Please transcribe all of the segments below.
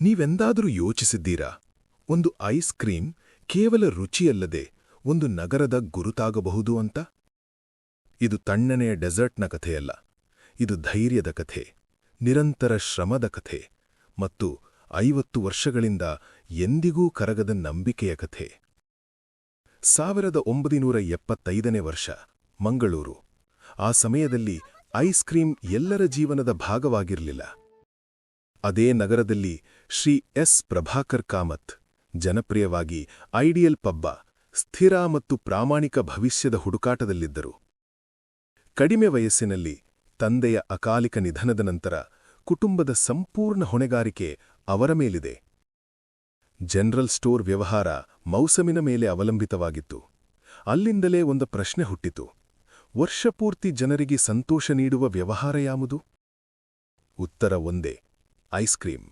ನೀವೆಂದಾದರೂ ಯೋಚಿಸಿದ್ದೀರಾ, ಒಂದು ice cream ಕೇವಲ ರುಚಿಯಲ್ಲದೆ ಒಂದು ನಗರದ ಗುರುತಾಗಬಹುದು ಅಂತ? ಇದು ತಣ್ಣನೆಯ ಡೆಸರ್ಟ್ನ ಕಥೆಯಲ್ಲ, ಇದು ಧೈರ್ಯದ ಕಥೆ, ನಿರಂತರ ಶ್ರಮದ ಕಥೆ ಮತ್ತು 50 ವರ್ಷಗಳಿಂದ ಎಂದಿಗೂ ಕರಗದ ನಂಬಿಕೆಯ ಕಥೆ. 1975ನೇ ವರ್ಷ, ಮಂಗಳೂರು. ಆ ಸಮಯದಲ್ಲಿ ಐಸ್ ಕ್ರೀಮ್ ಎಲ್ಲರ ಜೀವನದ ಭಾಗವಾಗಿರಲಿಲ್ಲ. ಅದೇ ನಗರದಲ್ಲಿ ಶ್ರೀ ಎಸ್ ಪ್ರಭಾಕರ್ ಕಾಮತ್, ಜನಪ್ರಿಯವಾಗಿ ಐಡಿಯಲ್ ಪಬ್ಬ, ಸ್ಥಿರ ಮತ್ತು ಪ್ರಾಮಾಣಿಕ ಭವಿಷ್ಯದ ಹುಡುಕಾಟದಲ್ಲಿದ್ದರು. ಕಡಿಮೆ ವಯಸ್ಸಿನಲ್ಲಿ ತಂದೆಯ ಅಕಾಲಿಕ ನಿಧನದ ನಂತರ ಕುಟುಂಬದ ಸಂಪೂರ್ಣ ಹೊಣೆಗಾರಿಕೆ ಅವರ ಮೇಲಿದೆ. ಜನರಲ್ ಸ್ಟೋರ್ ವ್ಯವಹಾರ ಮೌಸಮಿನ ಮೇಲೆ ಅವಲಂಬಿತವಾಗಿತ್ತು. ಅಲ್ಲಿಂದಲೇ ಒಂದು ಪ್ರಶ್ನೆ ಹುಟ್ಟಿತು: ವರ್ಷಪೂರ್ತಿ ಜನರಿಗೆ ಸಂತೋಷ ನೀಡುವ ವ್ಯವಹಾರ ಯಾವುದು? ಉತ್ತರ ಒಂದೇ: ಐಸ್ ಕ್ರೀಮ್.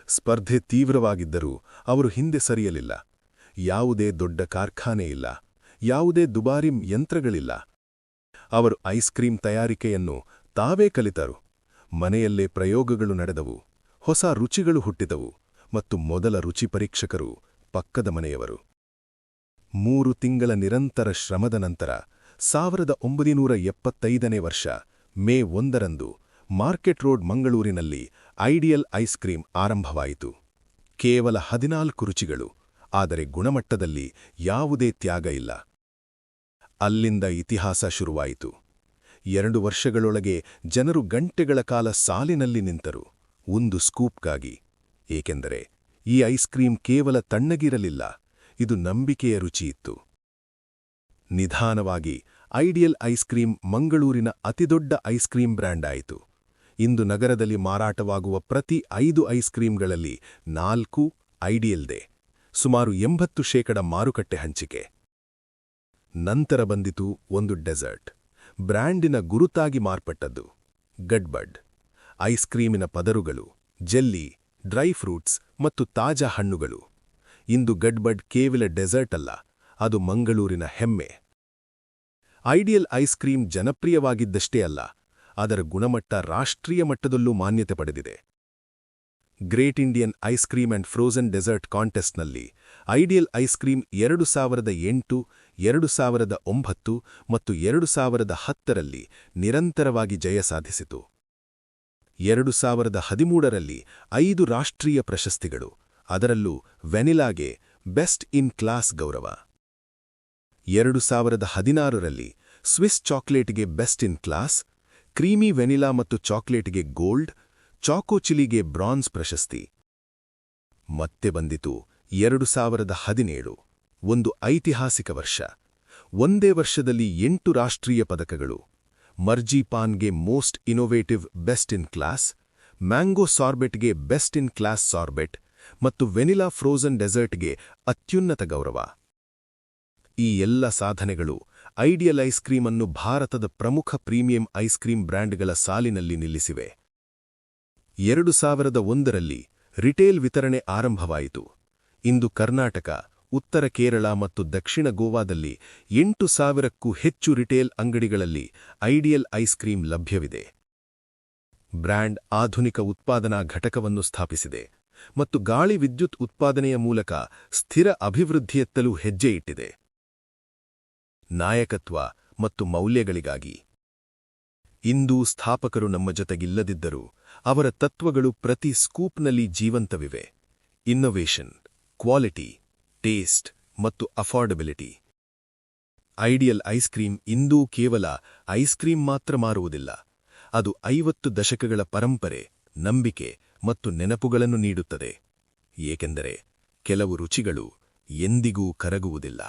ಸ್ಪರ್ಧೆ ತೀವ್ರವಾಗಿದ್ದರೂ ಅವರು ಹಿಂದೆ ಸರಿಯಲಿಲ್ಲ. ಯಾವುದೇ ದೊಡ್ಡ ಕಾರ್ಖಾನೆ ಇಲ್ಲ, ಯಾವುದೇ ದುಬಾರಿ ಯಂತ್ರಗಳಿಲ್ಲ. ಅವರು ಐಸ್ ಕ್ರೀಮ್ ತಯಾರಿಕೆಯನ್ನು ತಾವೇ ಕಲಿತರು. ಮನೆಯಲ್ಲೇ ಪ್ರಯೋಗಗಳು ನಡೆದವು, ಹೊಸ ರುಚಿಗಳು ಹುಟ್ಟಿದವು ಮತ್ತು ಮೊದಲ ರುಚಿ ಪರೀಕ್ಷಕರು ಪಕ್ಕದ ಮನೆಯವರು. 3 ತಿಂಗಳ ನಿರಂತರ ಶ್ರಮದ ನಂತರ 1975ನೇ ವರ್ಷ ಮೇ 1ರಂದು ಮಾರ್ಕೆಟ್ ರೋಡ್ ಮಂಗಳೂರಿನಲ್ಲಿ ಐಡಿಯಲ್ ಐಸ್ ಕ್ರೀಮ್ ಆರಂಭವಾಯಿತು. ಕೇವಲ 14 ರುಚಿಗಳು, ಆದರೆ ಗುಣಮಟ್ಟದಲ್ಲಿ ಯಾವುದೇ ತ್ಯಾಗ ಇಲ್ಲ. ಅಲ್ಲಿಂದ ಇತಿಹಾಸ ಶುರುವಾಯಿತು. 2 ವರ್ಷಗಳೊಳಗೆ ಜನರು ಗಂಟೆಗಳ ಕಾಲ ಸಾಲಿನಲ್ಲಿ ನಿಂತರು, ಒಂದು ಸ್ಕೂಪ್ಗಾಗಿ. ಏಕೆಂದರೆ ಈ ಐಸ್ ಕ್ರೀಮ್ ಕೇವಲ ತಣ್ಣಗಿರಲಿಲ್ಲ, ಇದು ನಂಬಿಕೆಯ ರುಚಿಯಿತ್ತು. ನಿಧಾನವಾಗಿ ಐಡಿಯಲ್ ಐಸ್ ಕ್ರೀಮ್ ಮಂಗಳೂರಿನ ಅತಿದೊಡ್ಡ ಐಸ್ ಕ್ರೀಮ್ ಬ್ರ್ಯಾಂಡ್ ಆಯಿತು. ಇಂದು ನಗರದಲ್ಲಿ ಮಾರಾಟವಾಗುವ ಪ್ರತಿ 5 ಐಸ್ ಕ್ರೀಮ್ಗಳಲ್ಲಿ 4 ಐಡಿಯಲ್ದೇ, ಸುಮಾರು 80% ಮಾರುಕಟ್ಟೆ ಹಂಚಿಕೆ. ನಂತರ ಬಂದಿತು ಒಂದು ಡೆಸರ್ಟ್, ಬ್ರ್ಯಾಂಡಿನ ಗುರುತಾಗಿ ಮಾರ್ಪಟ್ಟದ್ದು: ಗಡ್ಬಡ್. ಐಸ್ ಕ್ರೀಮಿನ ಪದರುಗಳು, ಜೆಲ್ಲಿ, ಡ್ರೈ ಫ್ರೂಟ್ಸ್ ಮತ್ತು ತಾಜಾ ಹಣ್ಣುಗಳು. ಇಂದು ಗಡ್ಬಡ್ ಕೇವಲ ಡೆಸರ್ಟ್ ಅಲ್ಲ, ಅದು ಮಂಗಳೂರಿನ ಹೆಮ್ಮೆ. ಐಡಿಯಲ್ ಐಸ್ ಕ್ರೀಮ್ ಜನಪ್ರಿಯವಾಗಿದ್ದಷ್ಟೇ ಅಲ್ಲ, ಅದರ ಗುಣಮಟ್ಟ ರಾಷ್ಟ್ರೀಯ ಮಟ್ಟದಲ್ಲೂ ಮಾನ್ಯತೆ ಪಡೆದಿದೆ. Great Indian ice cream and frozen dessert ಕಾಂಟೆಸ್ಟ್ನಲ್ಲಿ ಐಡಿಯಲ್ ಐಸ್ ಕ್ರೀಮ್ 2008, 2009 ಮತ್ತು 2010ರಲ್ಲಿ ನಿರಂತರವಾಗಿ ಜಯ ಸಾಧಿಸಿತು. 2013ರಲ್ಲಿ 5 ರಾಷ್ಟ್ರೀಯ ಪ್ರಶಸ್ತಿಗಳು, ಅದರಲ್ಲೂ ವೆನಿಲಾಗೆ ಬೆಸ್ಟ್ ಇನ್ ಕ್ಲಾಸ್ ಗೌರವ. 2016ರಲ್ಲಿ ಸ್ವಿಸ್ ಚಾಕ್ಲೇಟ್ಗೆ best in class, creamy vanilla ಮತ್ತು ಚಾಕ್ಲೇಟ್ಗೆ ಗೋಲ್ಡ್, ಚಾಕೋ ಚಿಲಿಗೆ ಬ್ರಾನ್ಸ್ ಪ್ರಶಸ್ತಿ. ಮತ್ತೆ ಬಂದಿತು 2017, ಒಂದು ಐತಿಹಾಸಿಕ ವರ್ಷ. ಒಂದೇ ವರ್ಷದಲ್ಲಿ 8 ರಾಷ್ಟ್ರೀಯ ಪದಕಗಳು: ಮರ್ಜಿಪಾನ್ಗೆ most innovative best in class, mango ಸಾರ್ಬೆಟ್ಗೆ ಬೆಸ್ಟ್ ಇನ್ ಕ್ಲಾಸ್ ಸಾರ್ಬೆಟ್ ಮತ್ತು ವೆನಿಲಾ ಫ್ರೋಜನ್ ಡೆಸರ್ಟ್ಗೆ ಅತ್ಯುನ್ನತ ಗೌರವ. ಈ ಎಲ್ಲ ಸಾಧನೆಗಳು ಐಡಿಯಲ್ ಐಸ್ ಕ್ರೀಮ್ ಅನ್ನು ಭಾರತದ ಪ್ರಮುಖ ಪ್ರೀಮಿಯಂ ಐಸ್ ಕ್ರೀಮ್ ಬ್ರ್ಯಾಂಡ್ಗಳ ಸಾಲಿನಲ್ಲಿ ನಿಲ್ಲಿಸಿವೆ. 2001ರಲ್ಲಿ ರಿಟೇಲ್ ವಿತರಣೆ ಆರಂಭವಾಯಿತು. ಇಂದು ಕರ್ನಾಟಕ, ಉತ್ತರ ಕೇರಳ ಮತ್ತು ದಕ್ಷಿಣ ಗೋವಾದಲ್ಲಿ 8,000ಕ್ಕೂ ಹೆಚ್ಚು ರಿಟೇಲ್ ಅಂಗಡಿಗಳಲ್ಲಿ ಐಡಿಯಲ್ ಐಸ್ ಕ್ರೀಮ್ ಲಭ್ಯವಿದೆ. ಬ್ರ್ಯಾಂಡ್ ಆಧುನಿಕ ಉತ್ಪಾದನಾ ಘಟಕವನ್ನು ಸ್ಥಾಪಿಸಿದೆ ಮತ್ತು ಗಾಳಿ ವಿದ್ಯುತ್ ಉತ್ಪಾದನೆಯ ಮೂಲಕ ಸ್ಥಿರ ಅಭಿವೃದ್ಧಿಯತ್ತಲೂ ಹೆಜ್ಜೆ ಇಟ್ಟಿದೆ. ನಾಯಕತ್ವ ಮತ್ತು ಮೌಲ್ಯಗಳಿಗಾಗಿ. ಇಂದು ಸ್ಥಾಪಕರು ನಮ್ಮ ಜೊತೆಗಿಲ್ಲದಿದ್ದರೂ ಅವರ ತತ್ವಗಳು ಪ್ರತಿ ಸ್ಕೂಪ್ನಲ್ಲಿ ಜೀವಂತವಿವೆ: ಇನ್ನೋವೇಷನ್, ಕ್ವಾಲಿಟಿ, ಟೇಸ್ಟ್ ಮತ್ತು ಅಫೋರ್ಡಬಿಲಿಟಿ. ಐಡಿಯಲ್ ಐಸ್ ಕ್ರೀಮ್ ಇಂದೂ ಕೇವಲ ಐಸ್ ಕ್ರೀಮ್ ಮಾತ್ರ ಮಾರುವುದಿಲ್ಲ, ಅದು 50 ದಶಕಗಳ ಪರಂಪರೆ, ನಂಬಿಕೆ ಮತ್ತು ನೆನಪುಗಳನ್ನು ನೀಡುತ್ತದೆ. ಏಕೆಂದರೆ ಕೆಲವು ರುಚಿಗಳು ಎಂದಿಗೂ ಕರಗುವುದಿಲ್ಲ.